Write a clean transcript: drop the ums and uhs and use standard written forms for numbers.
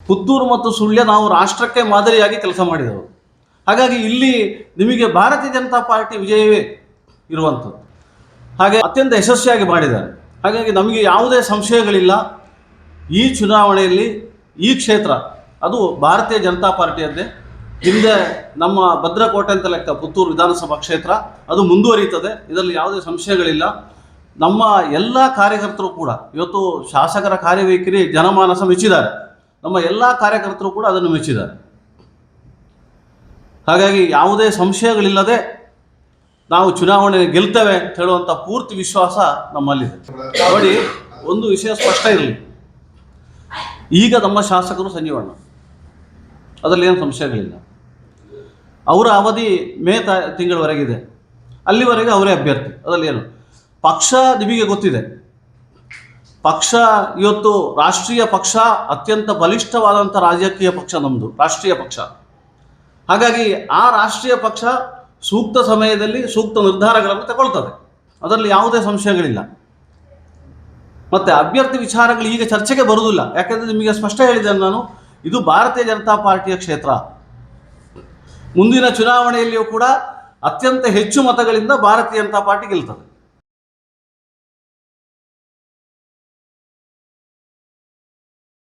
ಪುತ್ತೂರು ಮತ್ತು ಸುಳ್ಯ ನಾವು ರಾಷ್ಟ್ರಕ್ಕೆ ಮಾದರಿಯಾಗಿ ಕೆಲಸ ಮಾಡಿದವರು. ಹಾಗಾಗಿ ಇಲ್ಲಿ ನಿಮಗೆ ಭಾರತೀಯ ಜನತಾ ಪಾರ್ಟಿ ವಿಜಯವೇ ಇರುವಂಥದ್ದು. ಹಾಗೆ ಅತ್ಯಂತ ಯಶಸ್ವಿಯಾಗಿ ಮಾಡಿದ್ದಾರೆ. ಹಾಗಾಗಿ ನಮಗೆ ಯಾವುದೇ ಸಂಶಯಗಳಿಲ್ಲ. ಈ ಚುನಾವಣೆಯಲ್ಲಿ ಈ ಕ್ಷೇತ್ರ ಅದು ಭಾರತೀಯ ಜನತಾ ಪಾರ್ಟಿಯದ್ದೇ. ಹಿಂದೆ ನಮ್ಮ ಭದ್ರಕೋಟೆ ಅಂತ ಲೆಕ್ಕ ಪುತ್ತೂರು ವಿಧಾನಸಭಾ ಕ್ಷೇತ್ರ ಅದು ಮುಂದುವರಿಯುತ್ತದೆ, ಇದರಲ್ಲಿ ಯಾವುದೇ ಸಂಶಯಗಳಿಲ್ಲ. ನಮ್ಮ ಎಲ್ಲ ಕಾರ್ಯಕರ್ತರು ಕೂಡ ಇವತ್ತು ಶಾಸಕರ ಕಾರ್ಯವೈಖರಿ ಜನಮಾನಸ ಮೆಚ್ಚಿದ್ದಾರೆ. ನಮ್ಮ ಎಲ್ಲ ಕಾರ್ಯಕರ್ತರು ಕೂಡ ಅದನ್ನು ಮೆಚ್ಚಿದ್ದಾರೆ. ಹಾಗಾಗಿ ಯಾವುದೇ ಸಂಶಯಗಳಿಲ್ಲದೆ ನಾವು ಚುನಾವಣೆ ಗೆಲ್ತೇವೆ ಅಂತ ಹೇಳುವಂಥ ಪೂರ್ತಿ ವಿಶ್ವಾಸ ನಮ್ಮಲ್ಲಿದೆ. ನೋಡಿ, ಒಂದು ವಿಷಯ ಸ್ಪಷ್ಟ ಇರಲಿ, ಈಗ ನಮ್ಮ ಶಾಸಕರು ಸಂಜೀವಣ್ಣ, ಅದರಲ್ಲಿ ಏನು ಸಂಶಯಗಳಿಲ್ಲ. ಅವರ ಅವಧಿ ಮೇ ತಿಂಗಳವರೆಗಿದೆ, ಅಲ್ಲಿವರೆಗೆ ಅವರೇ ಅಭ್ಯರ್ಥಿ, ಅದರಲ್ಲಿ ಏನು ಪಕ್ಷ ನಿಮಗೆ ಗೊತ್ತಿದೆ. ಪಕ್ಷ ಇವತ್ತು ರಾಷ್ಟ್ರೀಯ ಪಕ್ಷ, ಅತ್ಯಂತ ಬಲಿಷ್ಠವಾದಂಥ ರಾಜಕೀಯ ಪಕ್ಷ ನಮ್ಮದು ರಾಷ್ಟ್ರೀಯ ಪಕ್ಷ. ಹಾಗಾಗಿ ಆ ರಾಷ್ಟ್ರೀಯ ಪಕ್ಷ ಸೂಕ್ತ ಸಮಯದಲ್ಲಿ ಸೂಕ್ತ ನಿರ್ಧಾರಗಳನ್ನು ತಗೊಳ್ತದೆ, ಅದರಲ್ಲಿ ಯಾವುದೇ ಸಂಶಯಗಳಿಲ್ಲ. ಮತ್ತು ಅಭ್ಯರ್ಥಿ ವಿಚಾರಗಳು ಈಗ ಚರ್ಚೆಗೆ ಬರುವುದಿಲ್ಲ. ಯಾಕೆಂದರೆ ನಿಮಗೆ ಸ್ಪಷ್ಟ ಹೇಳಿದ್ದೇನೆ ನಾನು, ಇದು ಭಾರತೀಯ ಜನತಾ ಪಾರ್ಟಿಯ ಕ್ಷೇತ್ರ. ಮುಂದಿನ ಚುನಾವಣೆಯಲ್ಲಿಯೂ ಕೂಡ ಅತ್ಯಂತ ಹೆಚ್ಚು ಮತಗಳಿಂದ ಭಾರತೀಯ ಜನತಾ ಪಾರ್ಟಿ ಗೆಲ್ತದೆ.